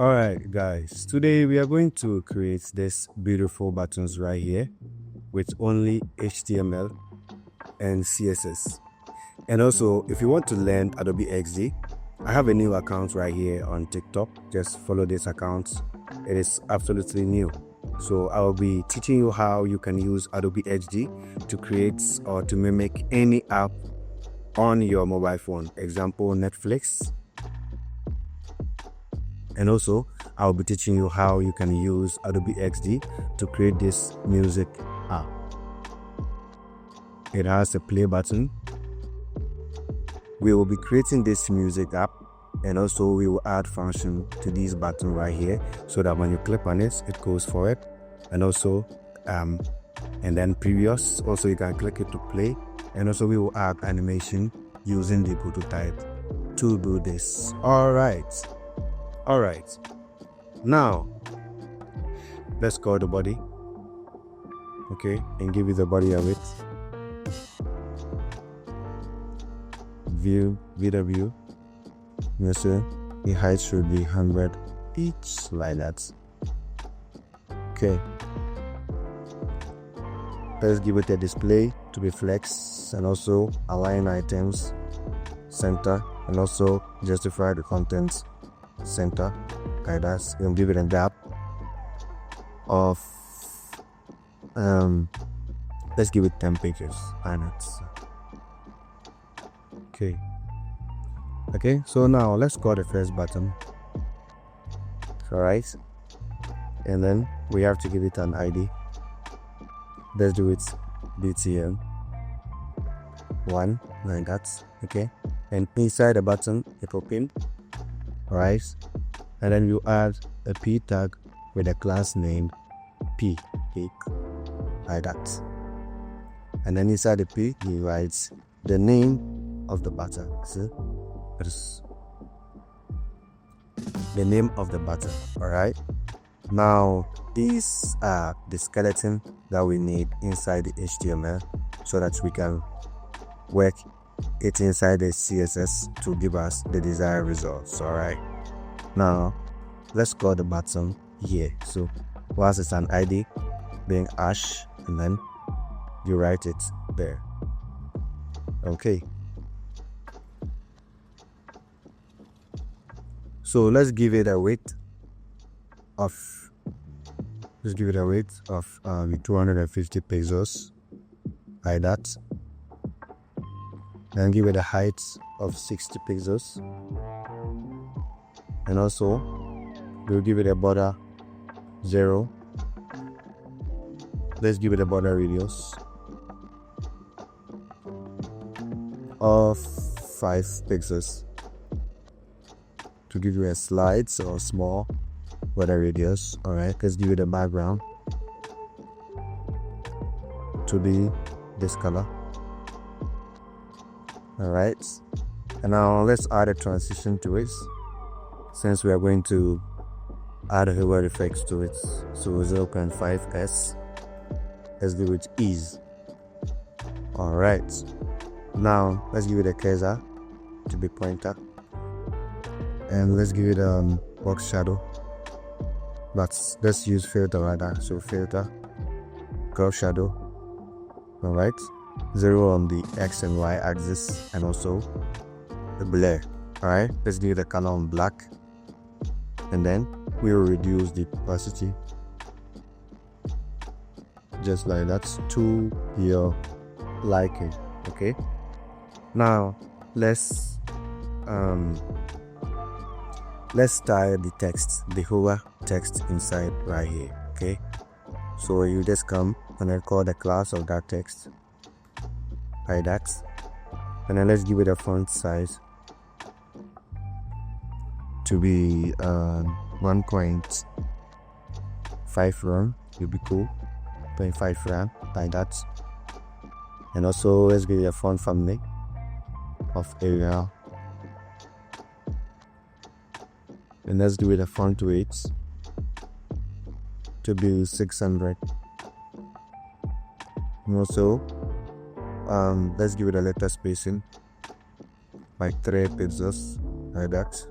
Alright guys, today we are going to create this beautiful buttons right here with only HTML and CSS. And also, if you want to learn Adobe XD, I have a new account right here on TikTok. Just follow this account. It is absolutely new. So I will be teaching you how you can use Adobe XD to create or to mimic any app on your mobile phone. Example, Netflix. And also, I'll be teaching you how you can use Adobe XD to create this music app. It has a play button. We will be creating this music app, and also we will add function to this button right here so that when you click on it, it goes forward. And also, and then previous, also you can click it to play. And also we will add animation using the prototype to do this. Alright, now let's call the body, okay, and give it the body of it. VW, the height should be 100 each, like that. Okay, let's give it a display to be flex, and also align items center, and also justify the contents center, like that. We'll give it a gap of let's give it 10 pictures. Okay, so now let's call the first button. Alright, and then we have to give it an ID. Let's do it BTN 1, like that. Okay, and inside the button it open. Alright, and then you add a p tag with a class name p, like that. And then inside the p you write the name of the button. See, it is the name of the button. Alright, now these are the skeleton that we need inside the HTML so that we can work it inside the CSS to give us the desired results. Alright, now let's call the button here. So once it's an ID being hash, and then you write it there. Okay, so let's give it a weight of 250 pixels, like that. And give it a height of 60 pixels, and also we'll give it a border 0. Let's give it a border radius of 5 pixels to give you a slide or small border radius. Alright, let's give it a background to be this color. Alright, and now let's add a transition to it, since we are going to add a hover effects to it. So 0.5s, let's do it ease. Alright, now let's give it a cursor to be pointer, and let's give it a box shadow, but let's use filter rather. So filter, curve shadow. Alright, 0 on the X and Y axis, and also the blur. Alright, let's do the color on black, and then we will reduce the opacity just like that to your liking. Okay, now let's style the text, the hover text inside right here. Okay, so you just come and then call the class of that text, like that, and then let's give it a font size to be 1.5 run. Will be cool, 0.5 run, like that. And also let's give it a font family of Arial, and let's give it a font weight to be 600. And also let's give it a letter spacing like 3 pixels, like that.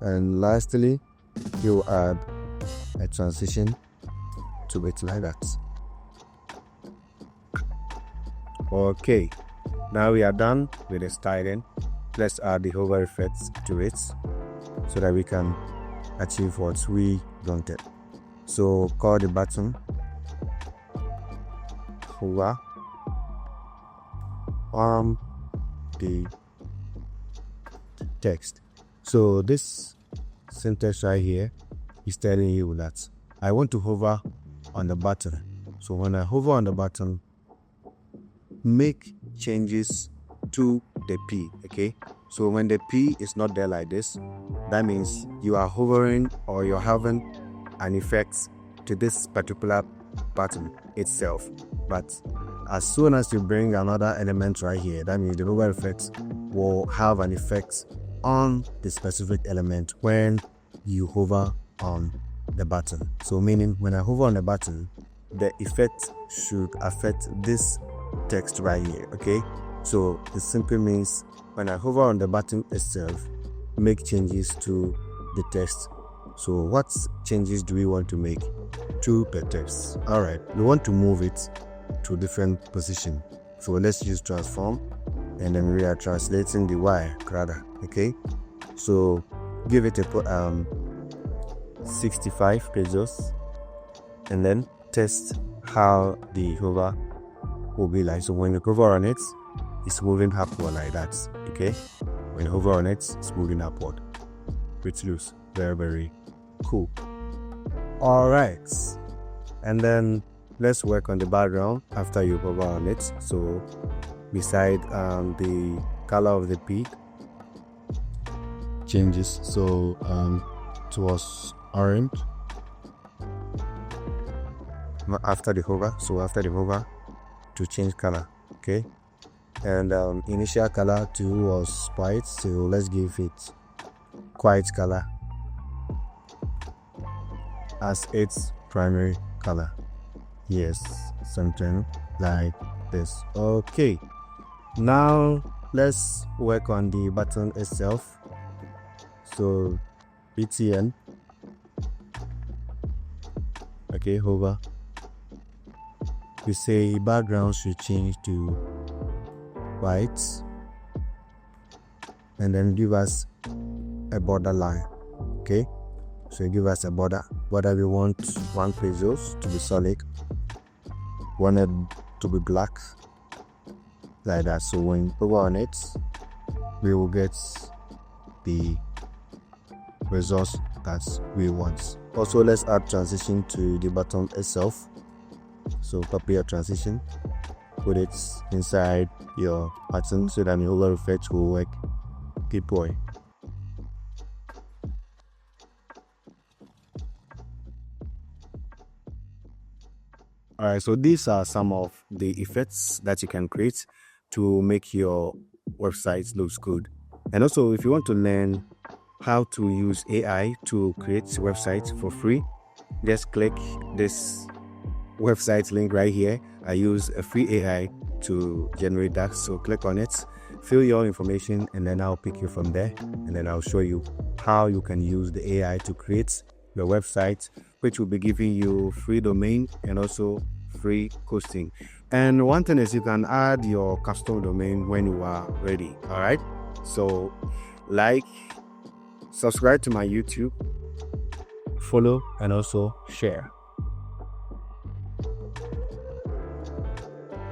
And lastly, you add a transition to it like that. Okay, now we are done with the styling. Let's add the hover effects to it so that we can achieve what we wanted. So call the button hover on the text. So this syntax right here is telling you that I want to hover on the button. So when I hover on the button, make changes to the P. Okay, so when the P is not there like this, that means you are hovering or you're having an effect to this particular button itself. But as soon as you bring another element right here, that means the hover effect will have an effect on the specific element when you hover on the button. So meaning when I hover on the button, the effect should affect this text right here. Okay, so it simply means when I hover on the button itself, make changes to the text. So what changes do we want to make to the text? All right, we want to move it to a different position. So let's use transform, and then we are translating the Y rather. Okay, so give it a 65 pixels, and then test how the hover will be like. So when you hover on it, it's moving upward like that. Okay, when you hover on it, it's moving upward, which looks very, very cool. All right, and then let's work on the background after you hover on it. So beside the color of the P changes, so towards orange after the hover. So after the hover, to change color. Okay, and initial color too was white, so let's give it white color as its primary color. Yes, something like this. Okay, now let's work on the button itself. So btn, okay, hover. We say background should change to white, and then give us a border line. Okay, so give us a border. We want 1 pixels to be solid, wanted to be black like that. So when we hover on it, we will get the results that we want. Also, let's add transition to the button itself. So copy your transition, put it inside your button so that the hover effect will work. Keep going. Alright, so these are some of the effects that you can create to make your website looks good. And also, if you want to learn how to use AI to create websites for free, just click this website link right here. I use a free AI to generate that, so click on it, fill your information, and then I'll pick you from there, and then I'll show you how you can use the AI to create your website, which will be giving you free domain and also free hosting. And one thing is you can add your custom domain when you are ready. All right, so subscribe to my YouTube, follow, and also share.